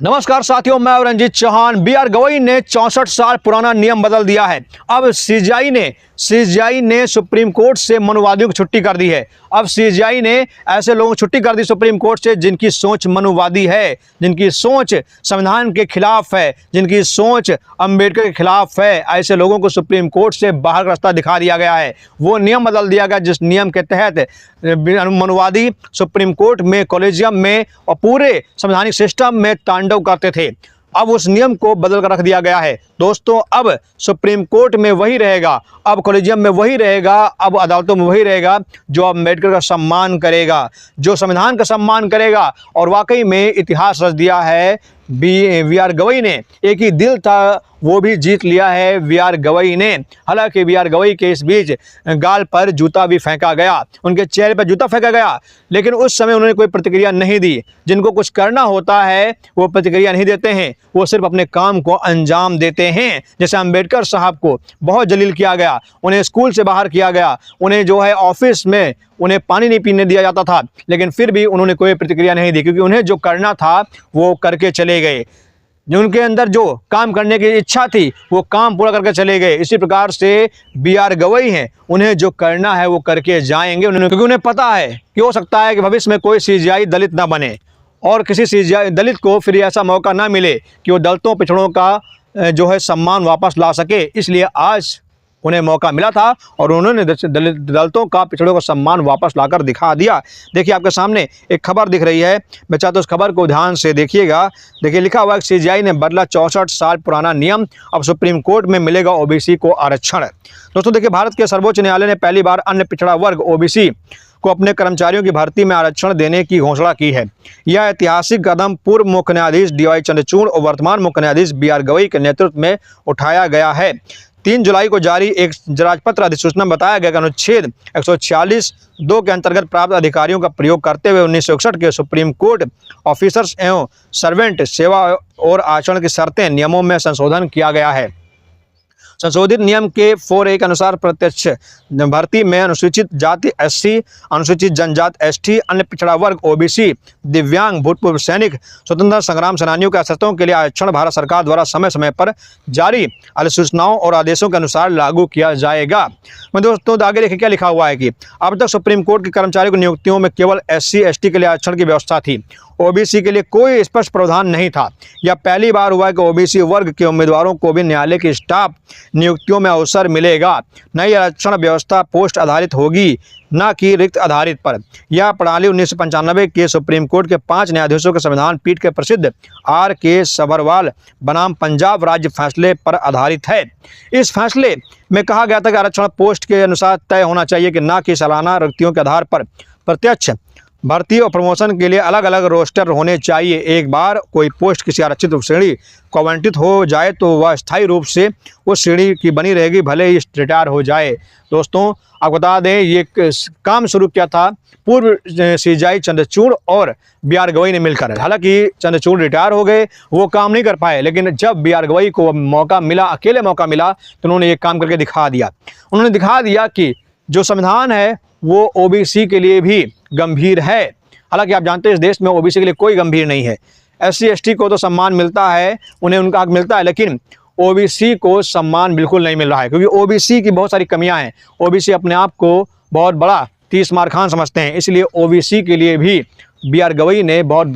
नमस्कार साथियों, मैं रंजीत चौहान। बी.आर. गवई ने 64 साल पुराना नियम बदल दिया है। अब सीजेआई ने सुप्रीम कोर्ट से मनुवादियों की छुट्टी कर दी है। अब सीजेआई ने ऐसे लोगों को छुट्टी कर दी सुप्रीम कोर्ट से जिनकी सोच मनुवादी है, जिनकी सोच संविधान के खिलाफ है, जिनकी सोच अंबेडकर के खिलाफ है। ऐसे लोगों को सुप्रीम कोर्ट से बाहर का रास्ता दिखा दिया गया है। वो नियम बदल दिया गया जिस नियम के तहत मनुवादी सुप्रीम कोर्ट में, कॉलेजियम में और पूरे संवैधानिक सिस्टम में तांडव करते थे। अब उस नियम को बदल कर रख दिया गया है। दोस्तों, अब सुप्रीम कोर्ट में वही रहेगा, अब कॉलेजियम में वही रहेगा, अब अदालतों में वही रहेगा जो अम्बेडकर का सम्मान करेगा, जो संविधान का सम्मान करेगा। और वाकई में इतिहास रच दिया है बी.आर. गवई ने। एक ही दिल था, वो भी जीत लिया है बी.आर. गवई ने। हालांकि बी.आर. गवई के इस बीच गाल पर जूता भी फेंका गया, उनके चेहरे पर जूता फेंका गया, लेकिन उस समय उन्होंने कोई प्रतिक्रिया नहीं दी। जिनको कुछ करना होता है वो प्रतिक्रिया नहीं देते हैं, वो सिर्फ अपने काम को अंजाम देते हैं। जैसे अंबेडकर साहब को बहुत जलील किया गया, उन्हें स्कूल से बाहर किया गया, उन्हें जो है ऑफिस में उन्हें पानी नहीं पीने दिया जाता था, लेकिन फिर भी उन्होंने कोई प्रतिक्रिया नहीं दी, क्योंकि उन्हें जो करना था वो करके चले गए। जो उनके अंदर जो काम करने की इच्छा थी वो काम पूरा करके चले गए। इसी प्रकार से बी.आर. गवई हैं, उन्हें जो करना है वो करके जाएंगे। क्योंकि उन्हें पता है कि हो सकता है कि भविष्य में कोई सीजेआई दलित ना बने और किसी सीजेआई दलित को फिर ऐसा मौका ना मिले कि वो दलितों पिछड़ों का जो है सम्मान वापस ला सके। इसलिए आज उन्हें मौका मिला था और उन्होंने दलितों का, पिछड़ों का सम्मान वापस लाकर दिखा दिया। देखिए, आपके सामने एक खबर दिख रही है, मैं चाहता हूँ उस खबर को ध्यान से देखिएगा। देखिए, लिखा हुआ है सीजेआई ने बदला 64 साल पुराना नियम, अब सुप्रीम कोर्ट में मिलेगा ओबीसी को आरक्षण। दोस्तों देखिए, भारत के सर्वोच्च न्यायालय ने पहली बार अन्य पिछड़ा वर्ग ओबीसी को अपने कर्मचारियों की भर्ती में आरक्षण देने की घोषणा की है। यह ऐतिहासिक कदम पूर्व मुख्य न्यायाधीश डी.वाई. चंद्रचूड़ और वर्तमान मुख्य न्यायाधीश बी.आर. गवई के नेतृत्व में उठाया गया है। 3 जुलाई को जारी एक राजपत्र अधिसूचना में बताया गया कि अनुच्छेद 146(2) के अंतर्गत प्राप्त अधिकारियों का प्रयोग करते हुए 1961 के सुप्रीम कोर्ट ऑफिसर्स एवं सर्वेंट सेवा और आचरण की शर्तें नियमों में संशोधन किया गया है। संशोधित नियम के 4A के अनुसार प्रत्यक्ष भर्ती में अनुसूचित जाति एससी, अनुसूचित जनजाति एसटी, अन्य पिछड़ा वर्ग ओबीसी, दिव्यांग, भूतपूर्व सैनिक, स्वतंत्रता संग्राम सेनानियों के असतों के लिए आरक्षण भारत सरकार द्वारा समय समय पर जारी अधिसूचनाओं और आदेशों के अनुसार लागू किया जाएगा। मैं दोस्तों आगे देखिए क्या लिखा हुआ है कि अब तक सुप्रीम कोर्ट के कर्मचारियों की नियुक्तियों में केवल एससी एसटी के लिए आरक्षण की व्यवस्था थी, ओबीसी के लिए कोई स्पष्ट प्रावधान नहीं था। यह पहली बार हुआ है कि ओबीसी वर्ग के उम्मीदवारों को भी न्यायालय की स्टाफ नियुक्तियों में अवसर मिलेगा। नई आरक्षण व्यवस्था पोस्ट आधारित होगी, न कि रिक्त आधारित पर। यह प्रणाली 1995 के सुप्रीम कोर्ट के 5 न्यायाधीशों के संविधान पीठ के प्रसिद्ध R.K. सभरवाल बनाम पंजाब राज्य फैसले पर आधारित है। इस फैसले में कहा गया था कि आरक्षण पोस्ट के अनुसार तय होना चाहिए कि न कि सालाना रिक्तियों के आधार पर। प्रत्यक्ष भर्ती और प्रमोशन के लिए अलग अलग रोस्टर होने चाहिए। एक बार कोई पोस्ट किसी आरक्षित श्रेणी को आवंटित हो जाए तो वह स्थायी रूप से उस श्रेणी की बनी रहेगी, भले ही रिटायर हो जाए। दोस्तों, आपको बता दें ये काम शुरू किया था पूर्व सीजेआई चंद्रचूड़ और बी.आर. गवई ने मिलकर। हालांकि चंद्रचूड़ रिटायर हो गए, वो काम नहीं कर पाए, लेकिन जब बी.आर. गवई को मौका मिला, अकेले मौका मिला, तो उन्होंने ये काम करके दिखा दिया। उन्होंने दिखा दिया कि जो संविधान है वो ओबीसी के लिए भी गंभीर है। हालांकि आप जानते हैं इस देश में ओबीसी के लिए कोई गंभीर नहीं है। एससी एसटी को तो सम्मान मिलता है, उन्हें उनका हक मिलता है, लेकिन ओबीसी को सम्मान बिल्कुल नहीं मिल रहा है, क्योंकि ओबीसी की बहुत सारी कमियां हैं। ओबीसी अपने आप को बहुत बड़ा 30 मार खान समझते हैं, इसलिए ओबीसी के लिए भी बी.आर. गवई ने बहुत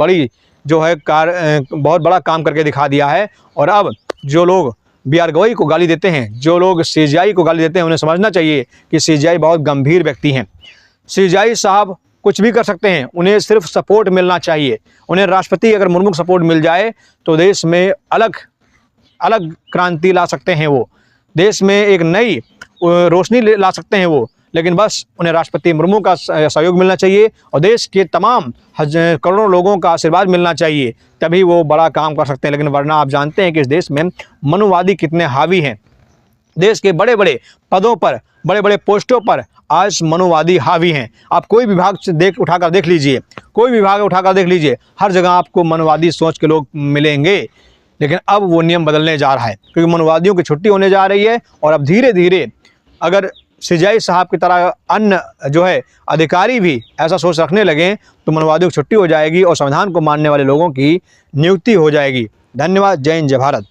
बड़ा काम करके दिखा दिया है। और अब जो लोग बी.आर. गवई को गाली देते हैं, जो लोग सीजेआई को गाली देते हैं, उन्हें समझना चाहिए कि सीजेआई बहुत गंभीर व्यक्ति हैं। सीजेआई साहब कुछ भी कर सकते हैं, उन्हें सिर्फ सपोर्ट मिलना चाहिए। उन्हें राष्ट्रपति अगर मुर्मू को सपोर्ट मिल जाए तो देश में अलग क्रांति ला सकते हैं, वो देश में एक नई रोशनी ला सकते हैं वो। लेकिन बस उन्हें राष्ट्रपति मुर्मू का सहयोग मिलना चाहिए और देश के तमाम करोड़ों लोगों का आशीर्वाद मिलना चाहिए, तभी वो बड़ा काम कर सकते हैं। लेकिन वरना आप जानते हैं कि इस देश में मनुवादी कितने हावी हैं। देश के बड़े बड़े पदों पर, बड़े बड़े पोस्टों पर आज मनुवादी हावी हैं। आप कोई विभाग से उठाकर देख लीजिए, कोई विभाग उठाकर देख लीजिए, हर जगह आपको मनुवादी सोच के लोग मिलेंगे। लेकिन अब वो नियम बदलने जा रहा है, क्योंकि मनुवादियों की छुट्टी होने जा रही है। और अब धीरे धीरे अगर सीजेआई साहब की तरह अन्य जो है अधिकारी भी ऐसा सोच रखने लगें तो मनोवादियों की छुट्टी हो जाएगी और संविधान को मानने वाले लोगों की नियुक्ति हो जाएगी। धन्यवाद। जय हिंद, जय भारत।